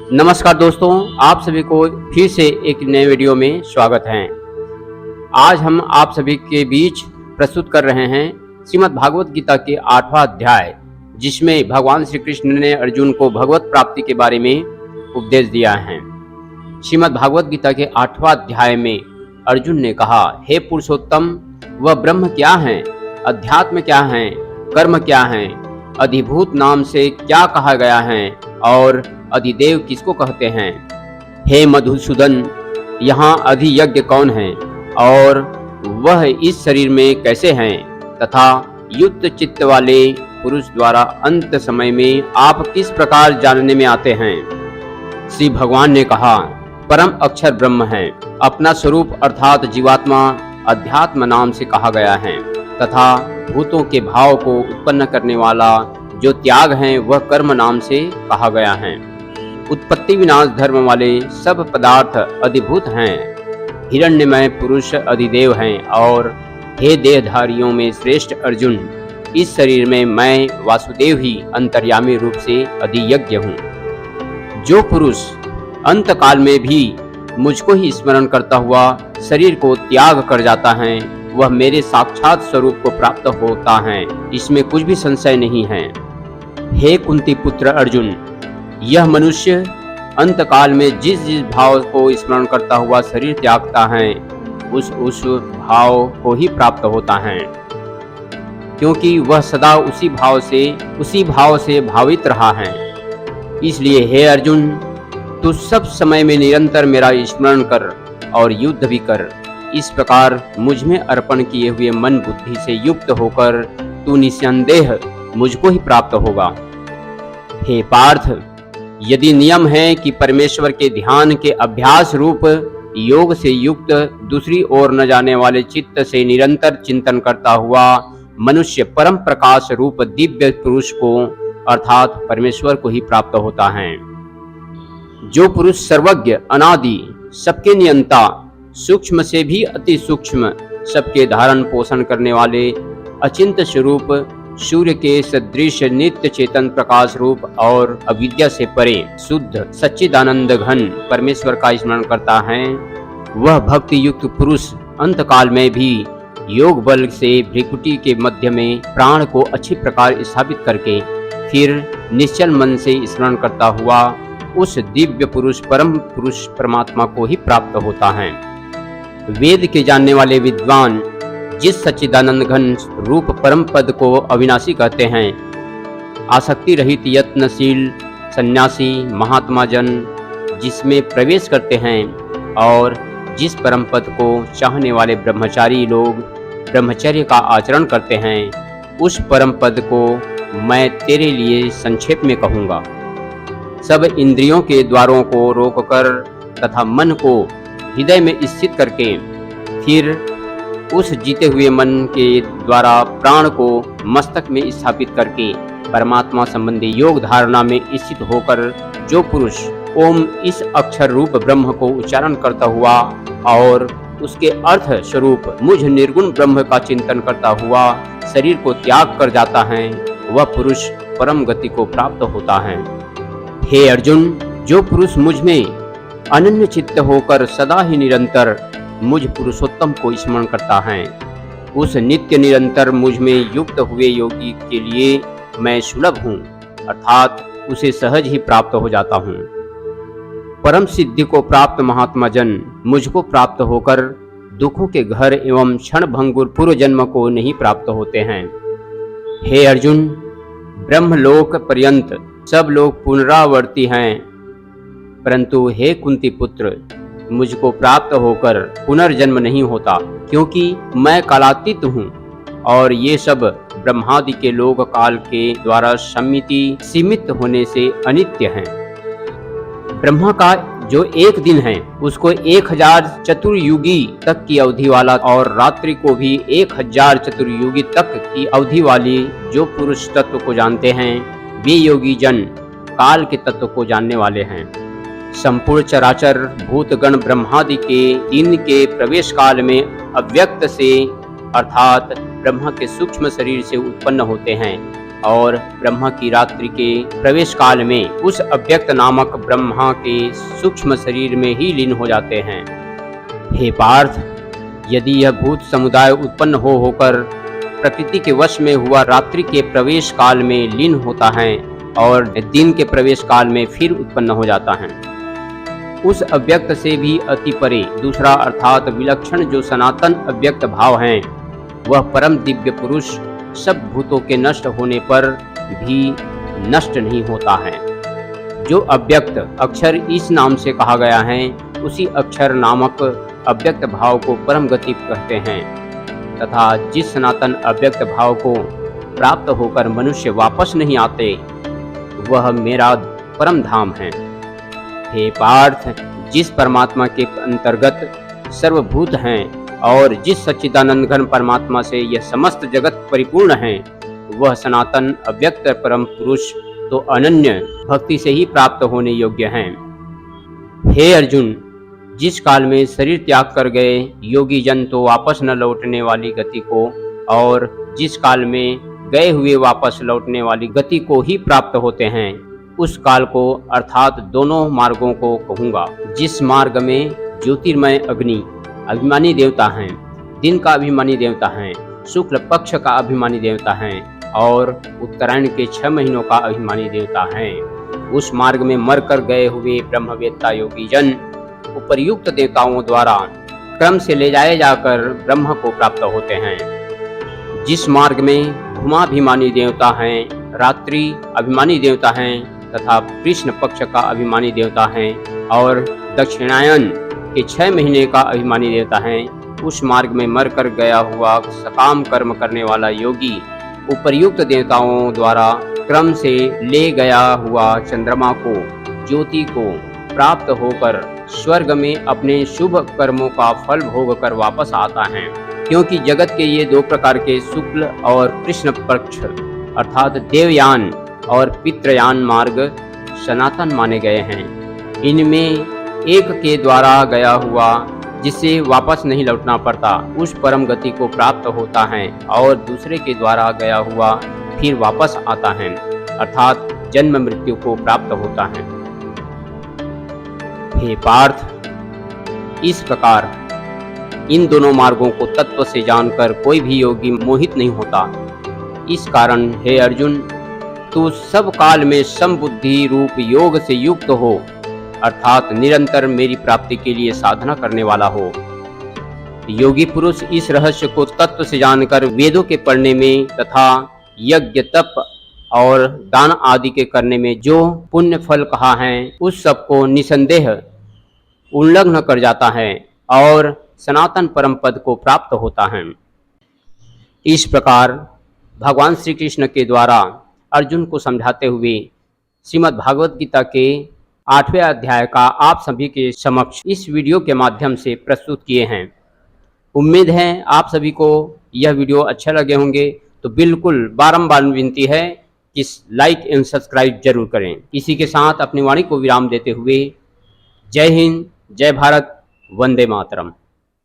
नमस्कार दोस्तों, आप सभी को फिर से एक नए वीडियो में स्वागत है। आज हम आप सभी के बीच प्रस्तुत कर रहे हैं श्रीमद् भागवत गीता के 8वां अध्याय, जिसमें भगवान श्री कृष्ण ने अर्जुन को भगवत प्राप्ति के बारे में उपदेश दिया है। श्रीमद् भागवत गीता के 8वां अध्याय में अर्जुन ने कहा, हे पुरुषोत्तम, वह ब्रह्म क्या है, अध्यात्म क्या है, कर्म क्या है, अधिभूत नाम से क्या कहा गया है और अधिदेव किसको कहते हैं। हे मधुसूदन, यहाँ अधियज्ञ कौन है और वह इस शरीर में कैसे हैं, तथा युक्त चित्त वाले पुरुष द्वारा अंत समय में आप किस प्रकार जानने में आते हैं। श्री भगवान ने कहा, परम अक्षर ब्रह्म है, अपना स्वरूप अर्थात जीवात्मा अध्यात्म नाम से कहा गया है, तथा भूतों के भाव को उत्पन्न करने वाला जो त्याग है वह कर्म नाम से कहा गया है। उत्पत्ति विनाश धर्म वाले सब पदार्थ अधिभूत हैं। हिरण्यमय पुरुष अधिदेव हैं। और हे देहधारियों में श्रेष्ठ अर्जुन, इस शरीर में मैं वासुदेव ही अंतर्यामी रूप से अधियज्ञ हूँ। जो पुरुष अंत काल में भी मुझको ही स्मरण करता हुआ शरीर को त्याग कर जाता है, वह मेरे साक्षात स्वरूप को प्राप्त होता है, इसमें कुछ भी संशय नहीं है। हे कुंती पुत्र अर्जुन, यह मनुष्य अंत काल में जिस जिस भाव को स्मरण करता हुआ शरीर त्यागता है, उस भाव को ही प्राप्त होता है, क्योंकि वह सदा उसी भाव से भावित रहा है। इसलिए हे अर्जुन, तू सब समय में निरंतर मेरा स्मरण कर और युद्ध भी कर। इस प्रकार मुझ में अर्पण किए हुए मन बुद्धि से युक्त होकर तू निसंदेह मुझको ही प्राप्त होगा। हे पार्थ, यदि नियम है कि परमेश्वर के ध्यान के अभ्यास रूप योग से युक्त दूसरी ओर न जाने वाले चित्त से निरंतर चिंतन करता हुआ मनुष्य परम प्रकाश रूप दिव्य पुरुष को अर्थात परमेश्वर को ही प्राप्त होता है। जो पुरुष सर्वज्ञ, अनादि, सबके नियंता, सूक्ष्म से भी अति सूक्ष्म, सबके धारण पोषण करने वाले अचिंत्य स्वरूप सूर्य के सदृश नित्य चेतन प्रकाश रूप और अविद्या से परे शुद्ध सच्चिदानंद घन परमेश्वर का स्मरण करता है, वह भक्ति युक्त पुरुष अंत काल में भी योग बल से भ्रिकुटी के मध्य में प्राण को अच्छी प्रकार स्थापित करके फिर निश्चल मन से स्मरण करता हुआ उस दिव्य पुरुष परम पुरुष परमात्मा को ही प्राप्त होता है। वेद के जानने वाले विद्वान जिस सच्चिदानंद घन रूप परम पद को अविनाशी कहते हैं, आसक्ति रहित यत्नशील सन्यासी महात्मा जन जिसमें प्रवेश करते हैं और जिस परम पद को चाहने वाले ब्रह्मचारी लोग ब्रह्मचर्य का आचरण करते हैं, उस परम पद को मैं तेरे लिए संक्षेप में कहूँगा। सब इंद्रियों के द्वारों को रोककर तथा मन को हृदय में स्थित करके फिर उस जीते हुए मन के द्वारा प्राण को मस्तक में स्थापित करके परमात्मा संबंधी योग धारणा में स्थित होकर जो पुरुष ओम इस अक्षर रूप ब्रह्म को उच्चारण करता हुआ और उसके अर्थ स्वरूप मुझ निर्गुण ब्रह्म का चिंतन करता हुआ शरीर को त्याग कर जाता है, वह पुरुष परम गति को प्राप्त होता है। हे अर्जुन, जो पुरुष मुझ में अनन्य चित्त होकर सदा ही निरंतर मुझ पुरुषोत्तम को स्मरण करता है, उस नित्य निरंतर मुझ में युक्त हुए योगी के लिए मैं सुलभ हूँ, अर्थात उसे सहज ही प्राप्त हो जाता हूँ। परम सिद्धि को प्राप्त महात्मा जन मुझको प्राप्त होकर दुखों के घर एवं क्षण भंगुर पूर्व जन्म को नहीं प्राप्त होते हैं। हे अर्जुन, ब्रह्मलोक पर्यंत सब लोग पुनरावर्ती हैं, परंतु हे कुंती पुत्र, मुझको प्राप्त होकर पुनर्जन्म नहीं होता, क्योंकि मैं कालातीत हूँ और ये सब ब्रह्मादि के लोक काल के द्वारा सीमित होने से अनित्य हैं। ब्रह्मा का जो एक दिन है उसको 1000 चतुर्युगी तक की अवधि वाला और रात्रि को भी 1000 चतुर्युगी तक की अवधि वाली जो पुरुष तत्व को जानते हैं, वे योगी जन काल के तत्व को जानने वाले हैं। संपूर्ण चराचर भूतगण ब्रह्मादि के दिन के प्रवेश काल में अव्यक्त से अर्थात ब्रह्मा के सूक्ष्म शरीर से उत्पन्न होते हैं और ब्रह्मा की रात्रि के प्रवेश काल में उस अव्यक्त नामक ब्रह्मा के सूक्ष्म शरीर में ही लीन हो जाते हैं। हे पार्थ, यदि यह भूत समुदाय उत्पन्न होकर प्रकृति के वश में हुआ रात्रि के प्रवेश काल में लीन होता है और दिन के प्रवेश काल में फिर उत्पन्न हो जाता है, उस अव्यक्त से भी अति परे दूसरा अर्थात विलक्षण जो सनातन अव्यक्त भाव है, वह परम दिव्य पुरुष सब भूतों के नष्ट होने पर भी नष्ट नहीं होता है। जो अव्यक्त अक्षर इस नाम से कहा गया है, उसी अक्षर नामक अव्यक्त भाव को परम गति कहते हैं तथा जिस सनातन अव्यक्त भाव को प्राप्त होकर मनुष्य वापस नहीं आते, वह मेरा परम धाम है। हे पार्थ, जिस परमात्मा के अंतर्गत सर्वभूत हैं और जिस सच्चिदानंद घन परमात्मा से यह समस्त जगत परिपूर्ण है, वह सनातन अव्यक्त परम पुरुष तो अनन्य भक्ति से ही प्राप्त होने योग्य हैं। हे अर्जुन, जिस काल में शरीर त्याग कर गए योगी जन तो वापस न लौटने वाली गति को और जिस काल में गए हुए वापस लौटने वाली गति को ही प्राप्त होते हैं, उस काल को अर्थात दोनों मार्गों को कहूँगा। जिस मार्ग में ज्योतिर्मय अग्नि अभिमानी देवता हैं, दिन का अभिमानी देवता हैं, शुक्ल पक्ष का अभिमानी देवता हैं और उत्तरायण के 6 महीनों का अभिमानी देवता हैं, उस मार्ग में मरकर गए हुए ब्रह्मवेत्ता योगी जन उपर्युक्त देवताओं द्वारा क्रम से ले जाए जाकर ब्रह्म को प्राप्त होते हैं। जिस मार्ग में धूमाभिमानी देवता हैं, रात्रि अभिमानी देवता हैं तथा कृष्ण पक्ष का अभिमानी देवता हैं और दक्षिणायन के 6 महीने का अभिमानी देवता हैं, उस मार्ग में मरकर गया हुआ सकाम कर्म करने वाला योगी उपर्युक्त देवताओं द्वारा क्रम से ले गया हुआ चंद्रमा को ज्योति को प्राप्त होकर स्वर्ग में अपने शुभ कर्मों का फल भोग कर वापस आता है। क्योंकि जगत के ये 2 प्रकार के शुक्ल और कृष्ण पक्ष अर्थात देवयान और पितृयान मार्ग सनातन माने गए हैं। इनमें एक के द्वारा गया हुआ जिससे वापस नहीं लौटना पड़ता, उस परम गति को प्राप्त होता है और दूसरे के द्वारा गया हुआ फिर वापस आता है अर्थात जन्म मृत्यु को प्राप्त होता है। हे पार्थ, इस प्रकार इन दोनों मार्गों को तत्व से जानकर कोई भी योगी मोहित नहीं होता। इस कारण हे अर्जुन, तू सब काल में समबुद्धि रूप योग से युक्त हो अर्थात निरंतर मेरी प्राप्ति के लिए साधना करने वाला हो। योगी पुरुष इस रहस्य को तत्व से जानकर वेदों के पढ़ने में तथा यज्ञ तप और दान आदि के करने में जो पुण्य फल कहा है, उस सब को निसंदेह उल्लंघन कर जाता है और सनातन परम पद को प्राप्त होता है। इस प्रकार भगवान श्री कृष्ण के द्वारा अर्जुन को समझाते हुए श्रीमद् भागवत गीता के 8वें अध्याय का आप सभी के समक्ष इस वीडियो के माध्यम से प्रस्तुत किए हैं। उम्मीद है आप सभी को यह वीडियो अच्छा लगे होंगे, तो बिल्कुल बारंबार विनती है कि लाइक एवं सब्सक्राइब जरूर करें। इसी के साथ अपनी वाणी को विराम देते हुए जय हिंद, जय भारत, वंदे मातरम।